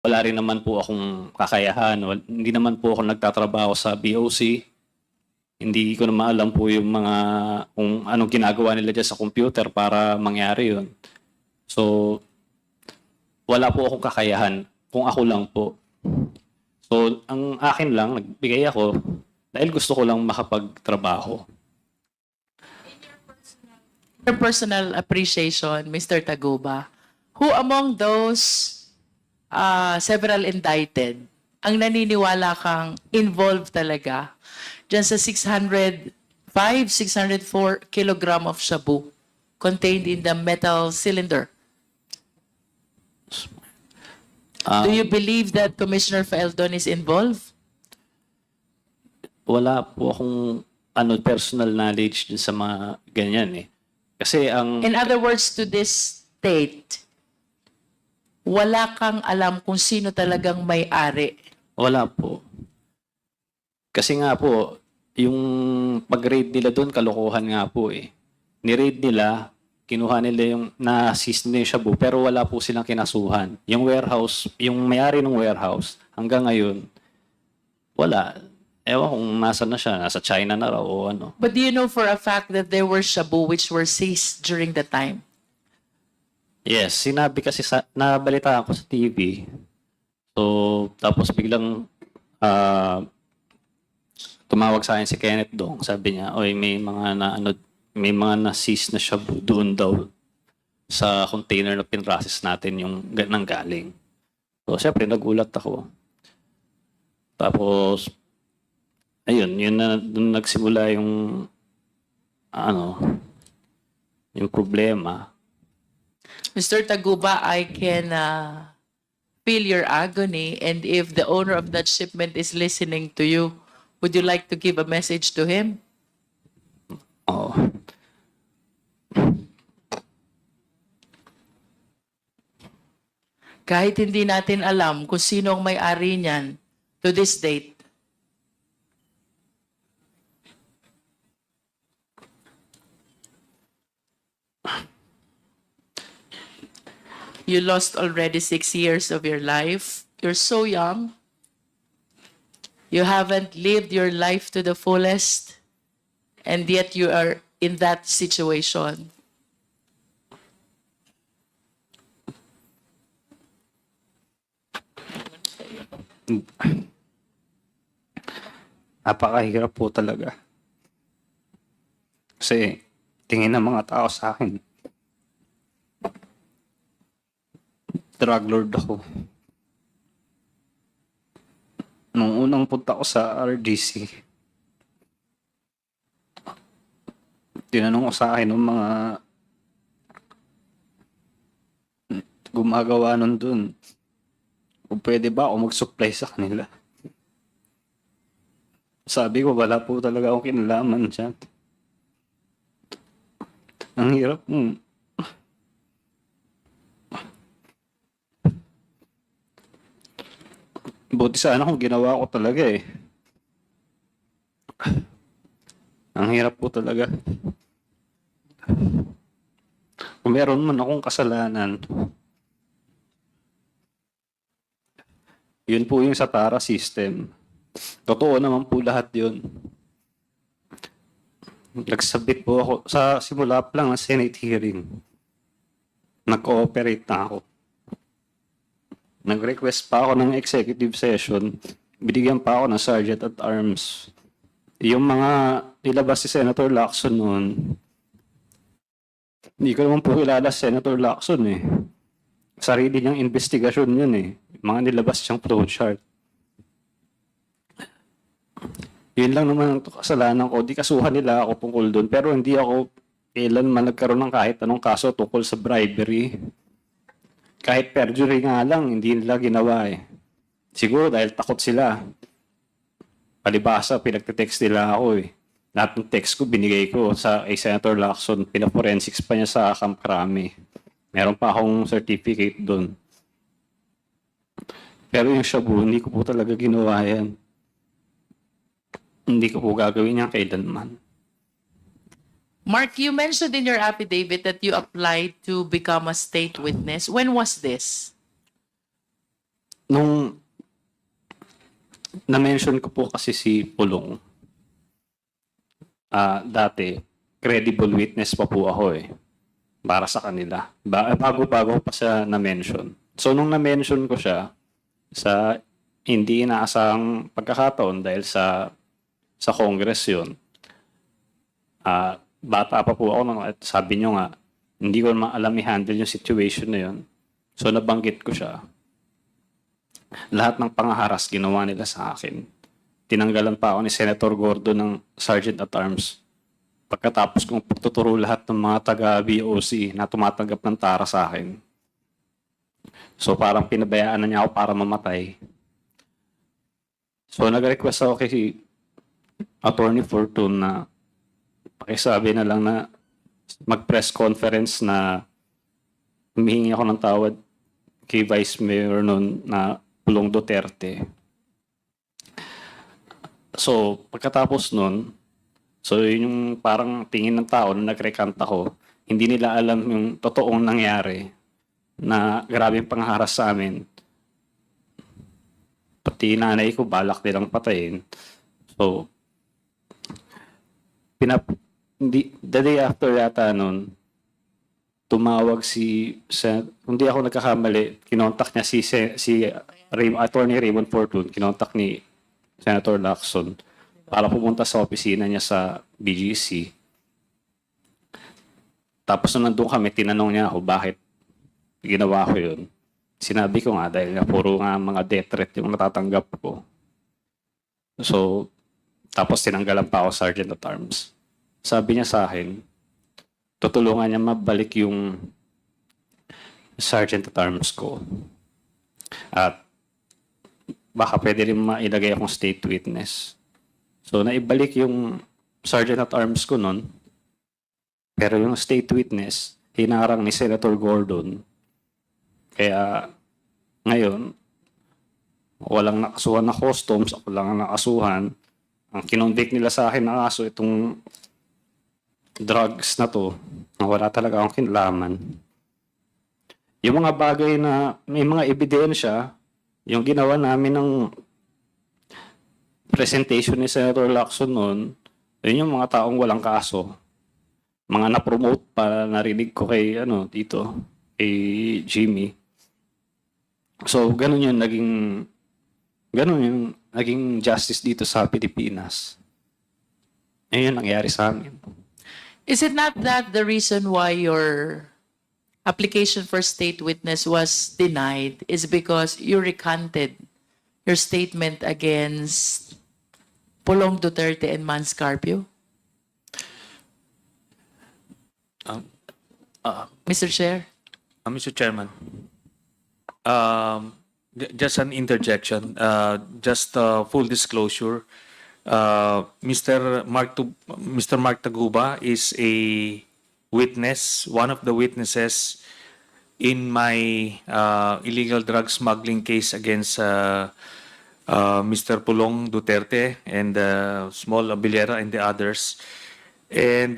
wala rin naman po akong kakayahan. Hindi naman po ako nagtatrabaho sa BOC. Hindi ko naman alam po yung mga kung anong ginagawa nila dyan sa computer para mangyari yun. So, wala po akong kakayahan kung ako lang po. So, ang akin lang, nagbigay ako dahil gusto ko lang makapagtrabaho. Your personal appreciation, Mr. Taguba, who among those several indicted ang naniniwala kang involved talaga dyan sa 604 kilogram of shabu contained in the metal cylinder? Do you believe that Commissioner Faeldon is involved? Wala po akong personal knowledge dun sa mga ganyan eh. Kasi ang... In other words, to this state, wala kang alam kung sino talagang may-ari. Wala po. Kasi nga po, yung pag-raid nila doon, kalokohan nga po eh. Ni-raid nila, kinuha nila yung na-assist nila yung shabu, pero wala po silang kinasuhan. Yung warehouse, yung may-ari ng warehouse, hanggang ngayon, wala. Ewan kung nasa na siya, nasa China na raw o ano. But do you know for a fact that there were shabu which were seized during the time? Yes, sinabi kasi nabalita ako sa TV. So, tapos biglang tumawag sa akin si Kenneth Dong. Sabi niya, oy, may mga na-seize na shabu doon daw sa container na pinrocess natin yung nanggaling. So, syempre, nagulat ako. Tapos, ayun, yun na doon nagsimula yung yung problema. Mr. Taguba, I can feel your agony, and if the owner of that shipment is listening to you, would you like to give a message to him? Oh. Kahit hindi natin alam kung sino ang may-ari niyan to this date, you lost already 6 years of your life. You're so young. You haven't lived your life to the fullest, and yet you are in that situation. Napakahirap po talaga. Kasi tingin ng mga tao sa akin, drug lord ako. Nung unang punta ko sa RGC, tinanong ko sa akin ng mga gumagawa nun dun, kung pwede ba ako mag-supply sa kanila. Sabi ko, wala po talaga akong kinalaman dyan. Ang hirap mo. Buti sana kung ginawa ko talaga eh. Ang hirap po talaga. Kung meron man akong kasalanan, yun po yung sa TARA system. Totoo naman po lahat yun. Nagsabit po ako sa simula pa lang ng Senate hearing. Nag-cooperate na ako. Nag-request pa ako ng executive session. Binigyan pa ako ng Sergeant at Arms. Yung mga nilabas si Senator Lacson noon, hindi ko naman po kilala si Senator Lacson eh. Sarili niyang investigasyon yun eh. Mga nilabas siyang flowchart. Yun lang naman ang kasalanan ko. Di kasuhan nila ako tungkol doon. Pero hindi ako kailanman nagkaroon ng kahit anong kaso tungkol sa bribery. Kahit perjury nga lang, hindi nila ginawa eh. Siguro dahil takot sila. Palibasa, pinagte-text nila ako eh. Lahat ng text ko, binigay ko sa Senator Lacson. Pinaforensics pa niya sa Camp Crame. Meron pa akong certificate doon. Pero yung shabu, hindi ko po talaga ginawa yan. Hindi ko po gagawin yan kailanman. Mark, you mentioned in your affidavit that you applied to become a state witness. When was this? Nung na-mention ko po kasi si Pulong. Dati, credible witness pa po ako eh. Para sa kanila. Bago-bago pa siya na-mention. So, nung na-mention ko siya, sa hindi inaasang pagkakataon dahil sa Congress yun, bata pa po ako nung at sabi nyo nga, hindi ko naman alam i-handle yung situation na yun. So, nabanggit ko siya. Lahat ng pangaharas ginawa nila sa akin. Tinanggalan pa ako ni Senator Gordo ng Sergeant at Arms. Pagkatapos kong pagtuturo lahat ng mga taga-BOC na tumatanggap ng tara sa akin. So parang pinabayaan na niya ako para mamatay. So nag-request ako kay Attorney Fortune na pakisabi na lang na mag-press conference na humihingi ako ng tawad kay Vice Mayor noon na Pulong Duterte. So pagkatapos noon, so yun yung parang tingin ng tao na nag-recant ako, hindi nila alam yung totoong nangyari na grabing pangharas sa amin. Pati nanay ko balak nilang patayin. So, the day after yata nun, tumawag hindi ako nagkakamali, kinontak niya si Attorney Raymond Fortune, kinontak ni Senator Lacson para pumunta sa opisina niya sa BGC. Tapos nung nandun kami, tinanong niya ako bakit ginawa ko yun. Sinabi ko nga dahil nga puro nga mga death threat yung natatanggap ko. So, tapos tinanggalan pa ako Sergeant at Arms. Sabi niya sa akin, tutulungan niya mabalik yung Sergeant at Arms ko. At baka pwede rin mailagay akong state witness. So, naibalik yung Sergeant at Arms ko nun. Pero yung state witness, hinarang ni Senator Gordon. Kaya, ngayon, walang nakasuhan na customs, ako lang ang nakasuhan. Ang kinonvict nila sa akin na kaso, itong drugs na to, na wala talaga akong kinalaman. Yung mga bagay na may mga ebidensya, yung ginawa namin ng presentation ni Senator Lacson noon, yun yung mga taong walang kaso. Mga na-promote para narinig ko kay, dito, kay Jimmy. So, ganun yung naging justice dito sa Pilipinas. Yun yung nangyari sa amin. Is it not that the reason why your application for state witness was denied is because you recanted your statement against Pulong Duterte and Mans Carpio? Mr. Chair? Mr. Chairman, just an interjection, just full disclosure. Mr. Mark Taguba is a witness, one of the witnesses in my illegal drug smuggling case against Mr. Pulong Duterte and Small Abilera and the others. And